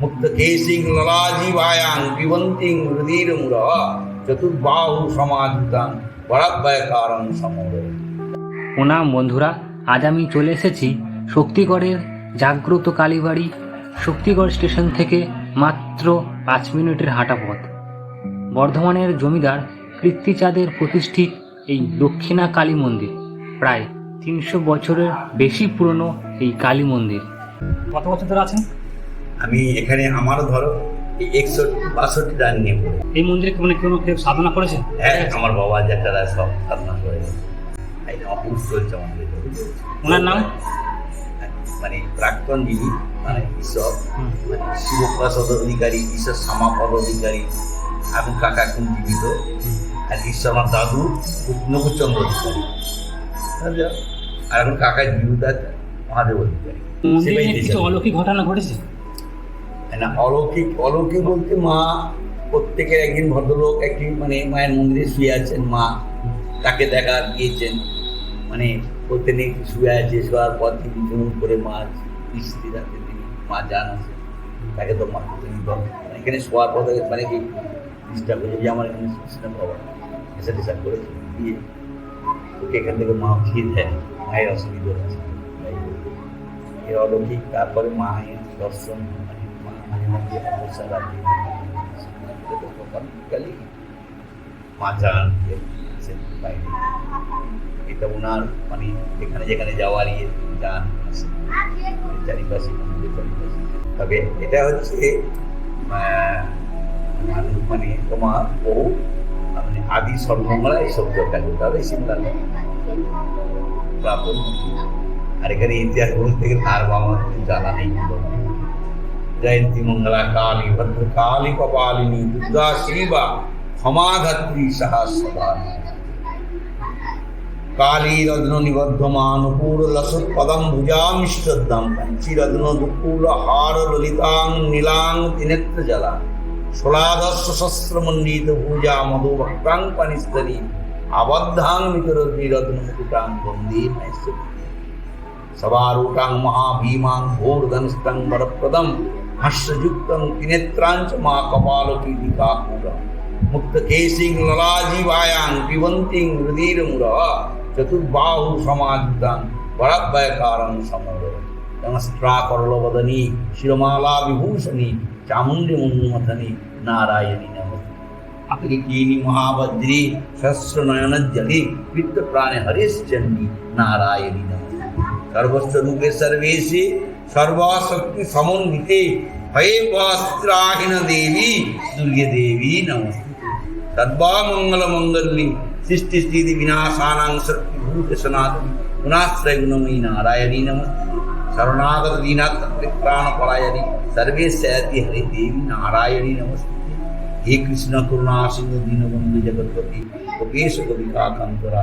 मुक्तकेशिं ललाजीवायां पिबन्तीं हृदीरमुरः चतुर्बाहु समाजितां बराभयकारं समोदय। প্রণাম বন্ধুরা, আজ আমি চলে এসেছি শক্তিগড়ের জাগ্রত কালীবাড়ি। শক্তিগড় স্টেশন থেকে মাত্র 5 মিনিটের হাঁটা পথ। বর্ধমানের জমিদার কীর্তিচাঁদের প্রতিষ্ঠিত এই দক্ষিণা কালী মন্দির প্রায় 300 বছরের বেশি পুরনো এই কালী মন্দির। কত বছর ধরে আছেন? আমি এখানে আমারও ধরো 61-62 রান নিয়ে পড়ে। এই মন্দিরে কোনো কেউ সাধনা করেছে? হ্যাঁ, আমার বাবা জ্যাঠারা সব সাধনা করে। এই অপূর্ব চলছে আমাদের। ওনার নাম মানে প্রাক্তন যিনি মানে ঈশ্বর মানে শিবপ্রসাদ অধিকারী, ঈশ্বর শ্যামাপদ অধিকারী, এখন কাকা এখন জীবিত। আর ঈশ্বর আমার দাদু নবচন্দ্র অধিকারী, আর এখন কাকা জীবিত আছে মহাদেব অধিকারী। মন্দিরে কিছু অলৌকিক ঘটনা ঘটেছে না? অলৌকিক বলতে মা প্রত্যেকের একদিন ভদ্রলোক একটি মানে মায়ের মন্দিরে শুয়ে আছেন, মা তাকে দেখা গিয়েছেন, মানে প্রত্যেক শুয়ে আছে, শোয়ার পর তিনি জুম করে মাছ মিষ্টি রাখতে তিনি মা যান আছে, তাকে তো মা তিনি এখানে শোয়ার পর মানে কি চেষ্টা করে যে আমার এখানে শুনছিলাম বাবা এসে ডিসাইড করেছে দিয়ে ওকে এখান থেকে মা উঠিয়ে দেয়, মায়ের অসুবিধা হচ্ছে এর অলৌকিক। তারপরে মায়ের দর্শন মাঝে মধ্যে অবসর রাখি মা যান বাইরে। এটা ওনার মানে যেখানে যেখানে যাওয়ার যান চারিপাশে। তবে এটা হচ্ছে মানে তোমার বহু মানে আদি সর্বমঙ্গলা এই শব্দ কাজ তবে সিমলা প্রাপন। আর এখানে ইতিহাস বলতে গেলে আর বাবা জানা নেই। জয়ন্তী মঙ্গলা কালী ভদ্রকালী কপালিনী দুর্গা শিবা ক্ষমাধাত্রী সহস্রবা কালী রত্ন নিবদ্ধমান পুর লসৎ পদম ভুজামিষ্টদ্দাম পঞ্চিরত্ন দুকুল হার ললিতাং নীলাং ত্রিনেত্র জলা ষোড়াদশ সহস্র মণ্ডিত ভুজা মধু ভক্তাং পানিস্তরী আবদ্ধাং মিতরত্নী রত্ন মুকুটাং বন্দে মহেশ্বরী সবারূটাং মহাভীমাং ঘোরধনুষ্টং বরপ্রদম হাস্যযুক্তং ত্রিনেত্রাঞ্চ মা কপালকীর্তিকাকুরম মুক্তকেশিং ললাजीवायां पिबन्तीं हृदीरमुरः चतुर्बाहु समाजितां बराभयकारं समोदय। नमस्त्राकरलवदनी शिरोमाला विभूषणी चामुण्डी मुन्मथनी नारायणी नमस्ते। अक्लिकीनि महाभद्री सहस्रनयनज्जली वित्तप्राणे हरेश्चण्डी नारायणी नमस्ते। सर्वस्वरूपे सर्वेशे सर्वशक्ति समन्विते भये वस्त्राहीन देवी दुर्गे देवी नमस्ते। सर्वमंगल मंगल्ये सृष्टि स्थिति विनाशानां शक्तिभूत सनातनी गुणाश्रय गुणमयी नारायणी नमस्ते। शरणागत दीनार्थ परित्राण परायणी सर्वेश्वरति हरे देवी नारायणी नमस्ते। हे कृष्ण करुणा सिंधु दीनबंधु जगत्पति गोपेश गोपिका कांतरा।